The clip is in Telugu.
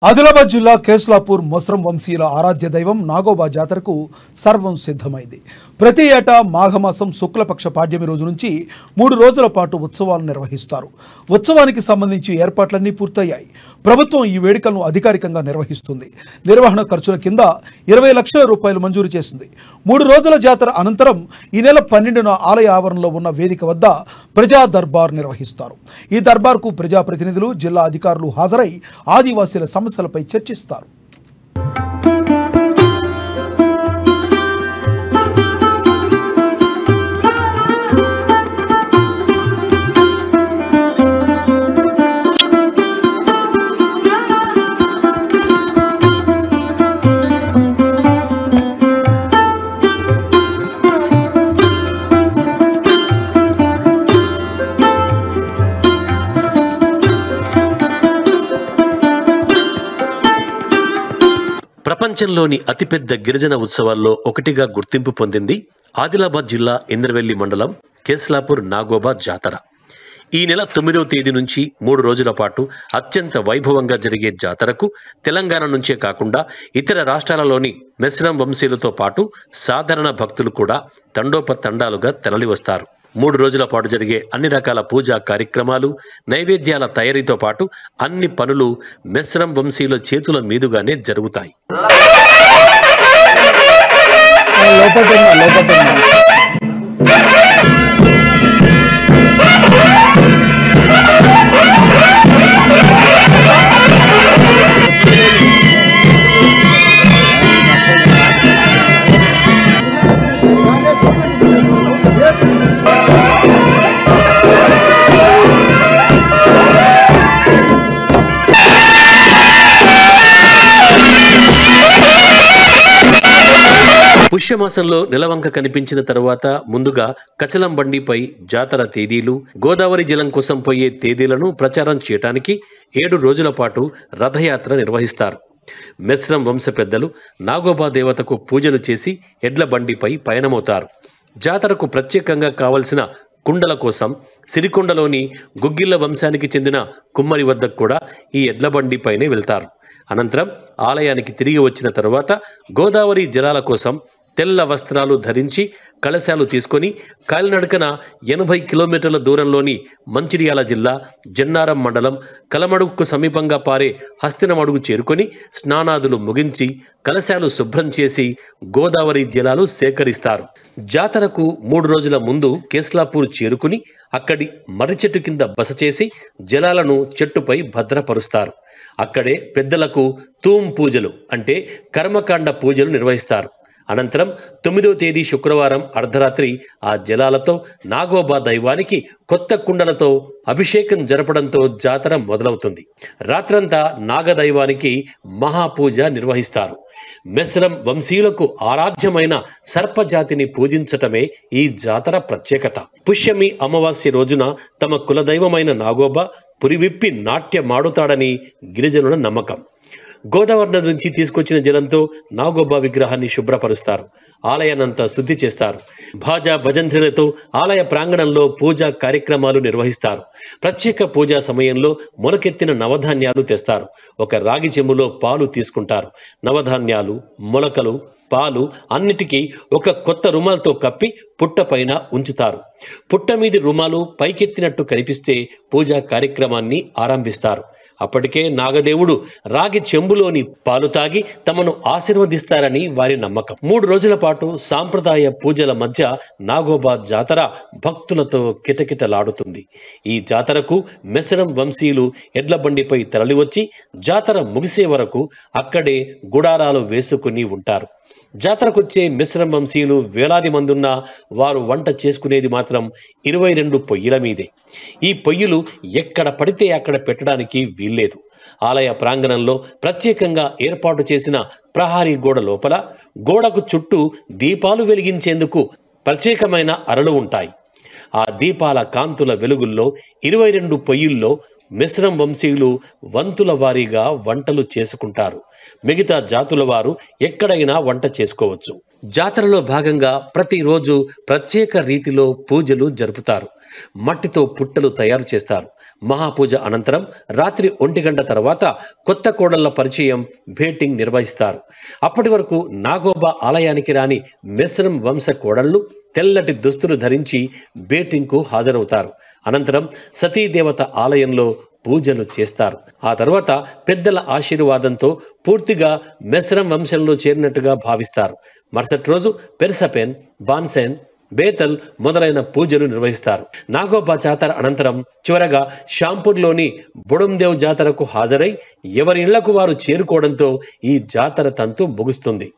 ఆదిలాబాద్ జిల్లా కేస్లాపూర్ మొస్రం వంశీయుల ఆరాధ్య దైవం నాగోబా జాతరకు సర్వం సిద్ధమైంది. ప్రతి ఏటా మాఘమాసం శుక్లపక్ష పాడ్యమి రోజు నుంచి 3 రోజుల పాటు ఉత్సవాలు నిర్వహిస్తారు. ఉత్సవానికి సంబంధించి ఏర్పాట్లన్నీ పూర్తయ్యాయి. ప్రభుత్వం ఈ వేడుకలను అధికారికంగా నిర్వహిస్తుంది. నిర్వహణ ఖర్చుల కింద 20 లక్షల రూపాయలు మంజూరు చేసింది. 3 రోజుల జాతర అనంతరం ఈ నెల 12న ఆలయ ఆవరణలో ఉన్న వేదిక వద్ద ప్రజా దర్బార్ నిర్వహిస్తారు. ఈ దర్బార్కు ప్రజాప్రతినిధులు, జిల్లా అధికారులు హాజరై ఆదివాసీల సమస్యలపై చర్చిస్తారు. ప్రపంచంలోని అతిపెద్ద గిరిజన ఉత్సవాల్లో ఒకటిగా గుర్తింపు పొందింది ఆదిలాబాద్ జిల్లా ఇంద్రవెల్లి మండలం కేస్లాపూర్ నాగోబా జాతర. ఈ నెల 9వ తేదీ నుంచి 3 రోజుల పాటు అత్యంత వైభవంగా జరిగే జాతరకు తెలంగాణ నుంచే కాకుండా ఇతర రాష్ట్రాలలోని మెస్రం వంశీయులతో పాటు సాధారణ భక్తులు కూడా తండోపతండాలుగా తరలివస్తారు. 3 రోజుల పాటు జరిగే అన్ని రకాల పూజా కార్యక్రమాలు, నైవేద్యాల తయారీతో పాటు అన్ని పనులు మెస్రం వంశీయుల చేతుల మీదుగానే జరుగుతాయి. పుష్యమాసంలో నెలవంక కనిపించిన తరువాత ముందుగా కచలం బండిపై జాతర తేదీలు, గోదావరి జలం కోసం పోయే తేదీలను ప్రచారం చేయడానికి 7 రోజుల పాటు రథయాత్ర నిర్వహిస్తారు. మెస్రం వంశ పెద్దలు నాగోబా దేవతకు పూజలు చేసి ఎడ్ల బండిపై పయనమవుతారు. జాతరకు ప్రత్యేకంగా కావలసిన కుండల కోసం సిరికొండలోని గుగ్గిళ్ల వంశానికి చెందిన కుమ్మరి వద్దకు కూడా ఈ ఎడ్ల బండిపైనే వెళ్తారు. అనంతరం ఆలయానికి తిరిగి వచ్చిన తరువాత గోదావరి జలాల కోసం తెల్ల వస్త్రాలు ధరించి కలశాలు తీసుకొని కాలినడకన 80 కిలోమీటర్ల దూరంలోని మంచిర్యాల జిల్లా జన్నారం మండలం కలమడుగుకు సమీపంగా పారే హస్తినమడుగు చేరుకొని స్నానాదులు ముగించి కలశాలు శుభ్రం చేసి గోదావరి జలాలు సేకరిస్తారు. జాతరకు 3 రోజుల ముందు కేస్లాపూర్ చేరుకుని అక్కడి మర్రి చెట్టు కింద బస చేసి జలాలను చెట్టుపై భద్రపరుస్తారు. అక్కడే పెద్దలకు తూమ్ పూజలు అంటే కర్మకాండ పూజలు నిర్వహిస్తారు. అనంతరం 9వ తేదీ శుక్రవారం అర్ధరాత్రి ఆ జలాలతో నాగోబా దైవానికి కొత్త కుండలతో అభిషేకం జరపడంతో జాతర మొదలవుతుంది. రాత్రంతా నాగదైవానికి మహాపూజ నిర్వహిస్తారు. మెస్రం వంశీయులకు ఆరాధ్యమైన సర్పజాతిని పూజించటమే ఈ జాతర ప్రత్యేకత. పుష్యమి అమావాస్య రోజున తమ కులదైవమైన నాగోబా పురివిప్పి నాట్యమాడుతాడని గిరిజనుల నమ్మకం. గోదావరి నది నుంచి తీసుకొచ్చిన జలంతో నాగోబా విగ్రహాన్ని శుభ్రపరుస్తారు. ఆలయాన్నంతా శుద్ధి చేస్తారు. భాజా భజంత్రులతో ఆలయ ప్రాంగణంలో పూజా కార్యక్రమాలు నిర్వహిస్తారు. ప్రత్యేక పూజా సమయంలో మొలకెత్తిన నవధాన్యాలు తెస్తారు. ఒక రాగి చెంబులో పాలు తీసుకుంటారు. నవధాన్యాలు, మొలకలు, పాలు అన్నిటికీ ఒక కొత్త రుమాలతో కప్పి పుట్ట పైన ఉంచుతారు. పుట్ట మీది రుమాలు పైకెత్తినట్టు కనిపిస్తే పూజా కార్యక్రమాన్ని ఆరంభిస్తారు. అప్పటికే నాగదేవుడు రాగి చెంబులోని పాలు తాగి తమను ఆశీర్వదిస్తారని వారి నమ్మకం. 3 రోజుల పాటు సాంప్రదాయ పూజల మధ్య నాగోబా జాతర భక్తులతో కిటకిటలాడుతుంది. ఈ జాతరకు మెస్రం వంశీయులు ఎడ్ల బండిపై తరలివచ్చి జాతర ముగిసే వరకు అక్కడే గుడారాలు వేసుకుని ఉంటారు. జాతరకొచ్చే మెస్రం వంశీయులు వేలాది మందున్న వారు వంట చేసుకునేది మాత్రం 22 పొయ్యిల మీదే. ఈ పొయ్యిలు ఎక్కడ పడితే అక్కడ పెట్టడానికి వీల్లేదు. ఆలయ ప్రాంగణంలో ప్రత్యేకంగా ఏర్పాటు చేసిన ప్రహారీ గోడ లోపల గోడకు చుట్టూ దీపాలు వెలిగించేందుకు ప్రత్యేకమైన అరలు ఉంటాయి. ఆ దీపాల కాంతుల వెలుగుల్లో 22 పొయ్యిల్లో మెస్రం వంశీయులు వంతుల వారీగా వంటలు చేసుకుంటారు. మిగతా జాతుల వారు ఎక్కడైనా వంట చేసుకోవచ్చు. జాతరలో భాగంగా ప్రతిరోజు ప్రత్యేక రీతిలో పూజలు జరుపుతారు. మట్టితో పుట్టలు తయారు చేస్తారు. మహాపూజ అనంతరం రాత్రి 1 గంట తర్వాత కొత్త కోడళ్ల పరిచయం భేటింగ్ నిర్వహిస్తారు. అప్పటి వరకు నాగోబా ఆలయానికి రాని మెస్రం వంశ కోడళ్లు తెల్లటి దుస్తులు ధరించి భేటింగ్కు హాజరవుతారు. అనంతరం సతీదేవత ఆలయంలో పూజలు చేస్తారు. ఆ తర్వాత పెద్దల ఆశీర్వాదంతో పూర్తిగా మెస్రం వంశంలో చేరినట్టుగా భావిస్తారు. మరుసటి రోజు పెర్సపెన్, బాన్సెన్, బేతల్ మొదలైన పూజలు నిర్వహిస్తారు. నాగోబా జాతర అనంతరం చివరగా షాంపూర్లోని బుడందేవ్ జాతరకు హాజరై ఎవరి ఇళ్లకు వారు చేరుకోవడంతో ఈ జాతర తంతు ముగుస్తుంది.